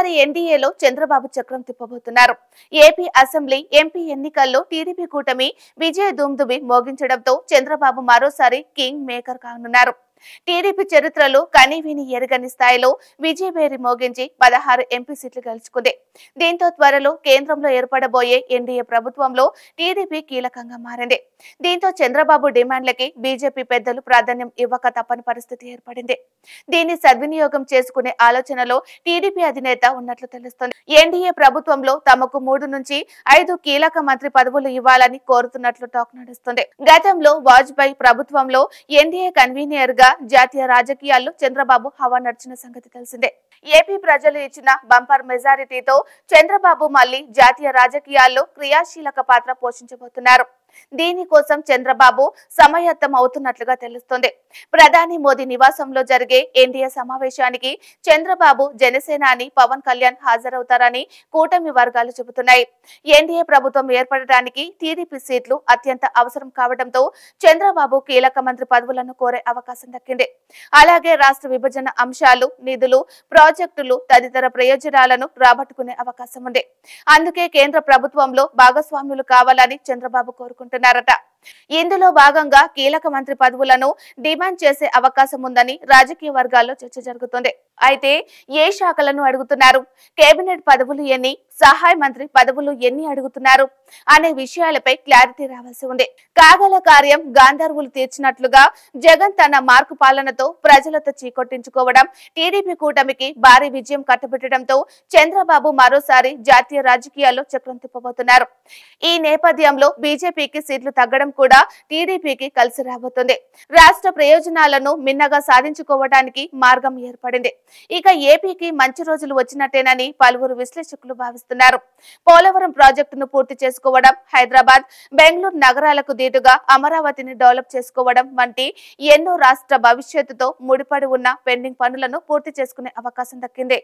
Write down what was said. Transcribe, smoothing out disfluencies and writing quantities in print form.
ఈసారి ఎన్డీఏలో చంద్రబాబు చక్రం తిప్పబోతున్నారు. ఏపీ అసెంబ్లీ, ఎంపీ ఎన్నికల్లో టీడీపీ కూటమి విజయ దుందుబి మోగించడంతో చంద్రబాబు మరోసారి కింగ్ మేకర్ కానున్నారు. టీడీపీ చరిత్రలో కనీవిని ఎరగని స్థాయిలో విజయభేరి మోగించి 16 ఎంపీ సీట్లు గెలుచుకుంది. దీంతో త్వరలో కేంద్రంలో ఏర్పడబోయే ఎన్డీఏ ప్రభుత్వంలో టీడీపీ కీలకంగా మారింది. దీంతో చంద్రబాబు డిమాండ్లకి బీజేపీ పెద్దలు ప్రాధాన్యం ఇవ్వక తప్పని పరిస్థితి ఏర్పడింది. దీన్ని సద్వినియోగం చేసుకునే ఆలోచనలో టీడీపీ అధినేత ఉన్నట్లు తెలుస్తోంది. ఎన్డీఏ ప్రభుత్వంలో తమకు 3 నుంచి 5 కీలక మంత్రి పదవులు ఇవ్వాలని కోరుతున్నట్లు టాక్ నడుస్తుంది. గతంలో వాజ్పేయి ప్రభుత్వంలో ఎన్డీఏ కన్వీనర్ గా జాతీయ రాజకీయాల్లో చంద్రబాబు హవా నడిచిన సంగతి తెలిసిందే. ఏపీ ప్రజలు ఇచ్చిన బంపర్ మెజారిటీతో చంద్రబాబు మళ్లీ జాతీయ రాజకీయాల్లో క్రియాశీలక పాత్ర పోషించబోతున్నారు. దీనికోసం చంద్రబాబు సమాయత్తం అవుతున్నట్లుగా తెలుస్తోంది. ప్రధాని మోదీ నివాసంలో జరిగే ఎన్డీఏ సమావేశానికి చంద్రబాబు, జనసేనాని పవన్ కళ్యాణ్ హాజరవుతారని కూటమి వర్గాలు చెబుతున్నాయి. ఎన్డీఏ ప్రభుత్వం ఏర్పడటానికి టీడీపీ సీట్లు అత్యంత అవసరం కావడంతో చంద్రబాబు కీలక మంత్రి పదవులను కోరే అవకాశం దక్కింది. అలాగే రాష్ట్ర విభజన అంశాలు, నిధులు, ప్రాజెక్టులు తదితర ప్రయోజనాలను రాబట్టుకునే అవకాశం ఉంది. అందుకే కేంద్ర ప్రభుత్వంలో భాగస్వాములు కావాలని చంద్రబాబు కోరుకుంటున్నారట. ఇందులో భాగంగా కీలక మంత్రి పదవులను డిమాండ్ చేసే అవకాశం ఉందని రాజకీయ వర్గాల్లో చర్చ జరుగుతుంది. అయితే ఏ శాఖలను అడుగుతున్నారు, కేబినెట్ పదవులు ఎన్ని, సహాయ మంత్రి పదవులు ఎన్ని అడుగుతున్నారు అనే విషయాలపై క్లారిటీ రావాల్సి ఉంది. కాగల కార్యం గాంధర్వులు తీర్చినట్లుగా జగన్ తన మార్కు పాలనతో ప్రజలతో చీకొట్టించుకోవడం, టీడీపీ కూటమికి భారీ విజయం కట్టబెట్టడంతో చంద్రబాబు మరోసారి జాతీయ రాజకీయాల్లో చక్రం తిప్పబోతున్నారు. ఈ నేపథ్యంలో బీజేపీకి సీట్లు తగ్గడం కూడా టీడీపీకి కలిసి రాబోతుంది. రాష్ట్ర ప్రయోజనాలను మిన్నగా సాధించుకోవడానికి మార్గం ఏర్పడింది. ఇక ఏపీకి మంచి రోజులు వచ్చినట్టేనని పలువురు విశ్లేషకులు భావిస్తున్నారు. పోలవరం ప్రాజెక్టును పూర్తి చేసుకోవడం, హైదరాబాద్, బెంగళూరు నగరాలకు దీటుగా అమరావతిని డెవలప్ చేసుకోవడం వంటి ఎన్నో రాష్ట్ర భవిష్యత్తుతో ముడిపడి ఉన్న పెండింగ్ పనులను పూర్తి చేసుకునే అవకాశం దక్కింది.